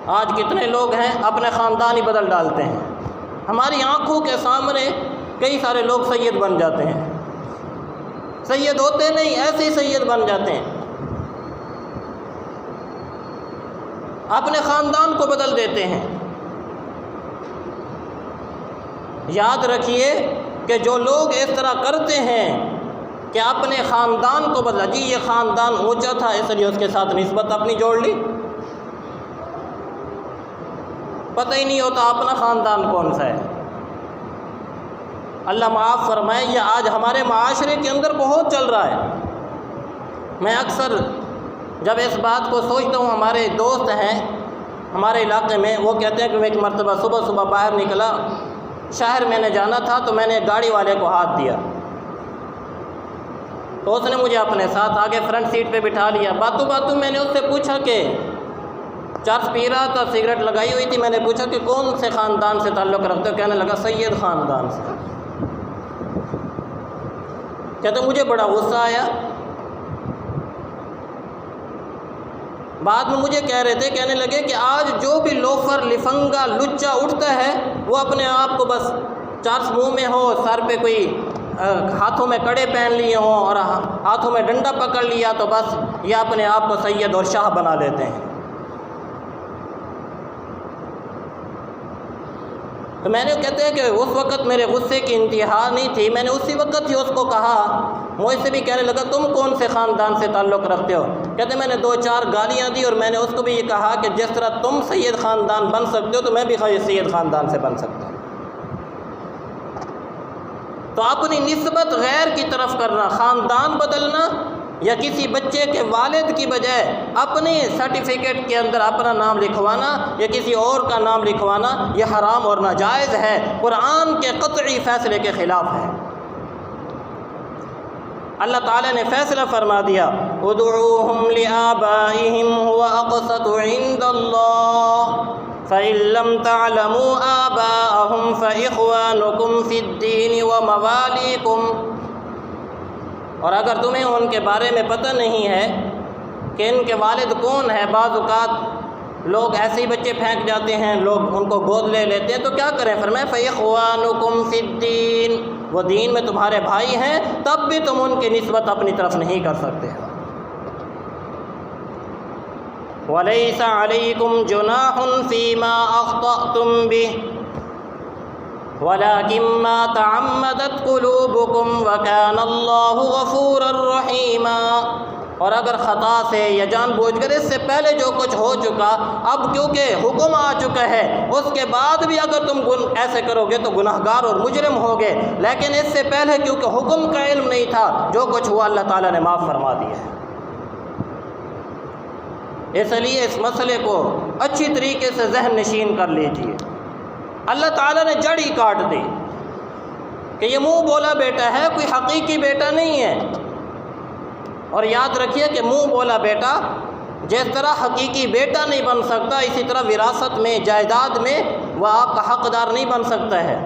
آج کتنے لوگ ہیں اپنے خاندان ہی بدل ڈالتے ہیں، ہماری آنکھوں کے سامنے کئی سارے لوگ سید بن جاتے ہیں، سید ہوتے نہیں ایسے ہی سید بن جاتے ہیں، اپنے خاندان کو بدل دیتے ہیں۔ یاد رکھیے کہ جو لوگ اس طرح کرتے ہیں کہ اپنے خاندان کو بدلا، جی یہ خاندان اونچا تھا اس لیے اس کے ساتھ نسبت اپنی جوڑ لی، پتہ ہی نہیں ہوتا اپنا خاندان کون سا ہے۔ اللہ معاف فرمائے، یہ آج ہمارے معاشرے کے اندر بہت چل رہا ہے۔ میں اکثر جب اس بات کو سوچتا ہوں، ہمارے دوست ہیں ہمارے علاقے میں، وہ کہتے ہیں کہ میں ایک مرتبہ صبح باہر نکلا، شہر میں نے جانا تھا تو میں نے گاڑی والے کو ہاتھ دیا تو اس نے مجھے اپنے ساتھ آگے فرنٹ سیٹ پہ بٹھا لیا۔ باتوں میں نے اس سے پوچھا کہ چرس پی رہا تھا، سگریٹ لگائی ہوئی تھی، میں نے پوچھا کہ کون سے خاندان سے تعلق رکھتے ہو؟ کہنے لگا سید خاندان سے۔ کہتے مجھے بڑا غصہ آیا، بعد میں مجھے کہہ رہے تھے، کہنے لگے کہ آج جو بھی لوفر لفنگا لچا اٹھتا ہے وہ اپنے آپ کو بس چرس منہ میں ہو، سر پہ کوئی ہاتھوں میں کڑے پہن لیے ہوں اور ہاتھوں میں ڈنڈا پکڑ لیا تو بس یہ اپنے آپ کو سید اور شاہ بنا لیتے ہیں۔ تو میں نے کہتے ہیں کہ اس وقت میرے غصے کی انتہا نہیں تھی، میں نے اسی وقت ہی اس کو کہا، مجھ سے بھی کہنے لگا تم کون سے خاندان سے تعلق رکھتے ہو؟ کہتے میں نے 2-4 گالیاں دی اور میں نے اس کو بھی یہ کہا کہ جس طرح تم سید خاندان بن سکتے ہو تو میں بھی سید خاندان سے بن سکتا ہوں۔ تو اپنی نسبت غیر کی طرف کرنا، خاندان بدلنا یا کسی بچے کے والد کی بجائے اپنے سرٹیفکیٹ کے اندر اپنا نام لکھوانا یا کسی اور کا نام لکھوانا، یہ حرام اور ناجائز ہے، قرآن کے قطعی فیصلے کے خلاف ہے۔ اللہ تعالیٰ نے فیصلہ فرما دیا، ادعوہم لآبائہم هو اقسط عند اللہ فإن لم تعلموا آباءهم فإخوانكم في الدين ومواليكم۔ اور اگر تمہیں ان کے بارے میں پتہ نہیں ہے کہ ان کے والد کون ہے، بعض اوقات لوگ ایسے ہی بچے پھینک جاتے ہیں، لوگ ان کو گود لے لیتے ہیں، تو کیا کریں؟ فرمایا فإخوانكم في الدين، وہ دین میں تمہارے بھائی ہیں، تب بھی تم ان کی نسبت اپنی طرف نہیں کر سکتے۔ وَلَيْسَ عَلَيْكُمْ جُنَاحٌ فِيمَا أَخْطَأْتُمْ بِهِ وَلَكِنْ مَا تَعَمَّدَتْ قُلُوبُكُمْ وَكَانَ اللَّهُ غَفُورًا رَحِيمًا۔ اور اگر خطا سے یا جان بوجھ کر اس سے پہلے جو کچھ ہو چکا، اب کیونکہ حکم آ چکا ہے، اس کے بعد بھی اگر تم ایسے کرو گے تو گناہگار اور مجرم ہوگے، لیکن اس سے پہلے کیونکہ حکم کا علم نہیں تھا، جو کچھ ہوا اللہ تعالیٰ نے معاف فرما دیا ہے۔ اس لیے اس مسئلے کو اچھی طریقے سے ذہن نشین کر لیجئے۔ اللہ تعالیٰ نے جڑ ہی کاٹ دی کہ یہ منہ بولا بیٹا ہے، کوئی حقیقی بیٹا نہیں ہے۔ اور یاد رکھیے کہ منہ بولا بیٹا جس طرح حقیقی بیٹا نہیں بن سکتا، اسی طرح وراثت میں، جائیداد میں وہ آپ کا حقدار نہیں بن سکتا ہے۔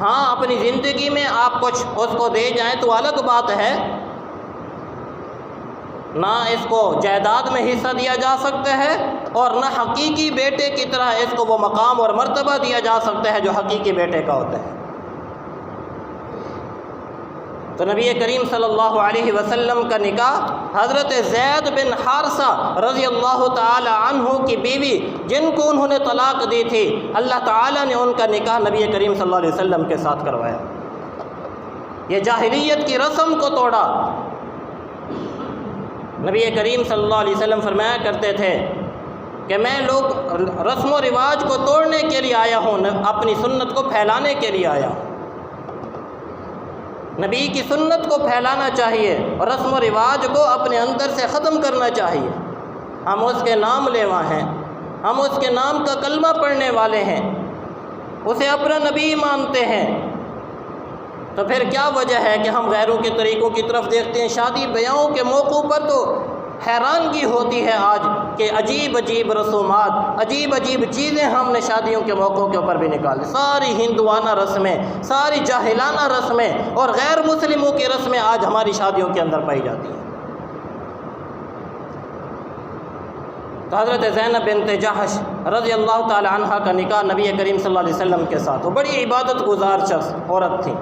ہاں اپنی زندگی میں آپ کچھ اس کو دے جائیں تو الگ بات ہے، نہ اس کو جائیداد میں حصہ دیا جا سکتا ہے اور نہ حقیقی بیٹے کی طرح اس کو وہ مقام اور مرتبہ دیا جا سکتا ہے جو حقیقی بیٹے کا ہوتا ہے۔ تو نبی کریم صلی اللہ علیہ وسلم کا نکاح حضرت زید بن حارثہ رضی اللہ تعالی عنہ کی بیوی، جن کو انہوں نے طلاق دی تھی، اللہ تعالیٰ نے ان کا نکاح نبی کریم صلی اللہ علیہ وسلم کے ساتھ کروایا۔ یہ جاہلیت کی رسم کو توڑا۔ نبی کریم صلی اللہ علیہ وسلم فرمایا کرتے تھے کہ میں لوگ رسم و رواج کو توڑنے کے لیے آیا ہوں، اپنی سنت کو پھیلانے کے لیے آیا ہوں۔ نبی کی سنت کو پھیلانا چاہیے اور رسم و رواج کو اپنے اندر سے ختم کرنا چاہیے۔ ہم اس کے نام لیوا ہیں، ہم اس کے نام کا کلمہ پڑھنے والے ہیں، اسے اپنا نبی مانتے ہیں، تو پھر کیا وجہ ہے کہ ہم غیروں کے طریقوں کی طرف دیکھتے ہیں؟ شادی بیاہوں کے موقع پر تو حیرانگی ہوتی ہے آج کہ عجیب عجیب رسومات، عجیب عجیب چیزیں ہم نے شادیوں کے موقعوں کے اوپر بھی نکالی، ساری ہندوانہ رسمیں، ساری جاہلانہ رسمیں اور غیر مسلموں کی رسمیں آج ہماری شادیوں کے اندر پائی جاتی ہیں۔ تو حضرت زینب بنت جحش رضی اللہ تعالی عنہ کا نکاح نبی کریم صلی اللہ علیہ وسلم کے ساتھ. وہ بڑی عبادت گزار شخص عورت تھیں،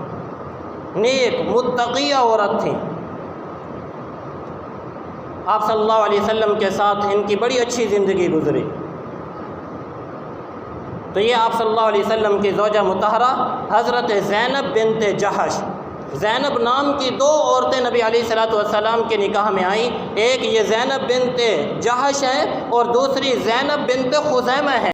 نیک متقیہ عورت تھیں. آپ صلی اللہ علیہ وسلم کے ساتھ ان کی بڑی اچھی زندگی گزری. تو یہ آپ صلی اللہ علیہ وسلم کی زوجہ مطہرہ حضرت زینب بنت جحش. زینب نام کی 2 عورتیں نبی علیہ الصلوۃ والسلام کے نکاح میں آئیں. ایک یہ زینب بنت جحش ہے اور دوسری زینب بنت خزیمہ ہے.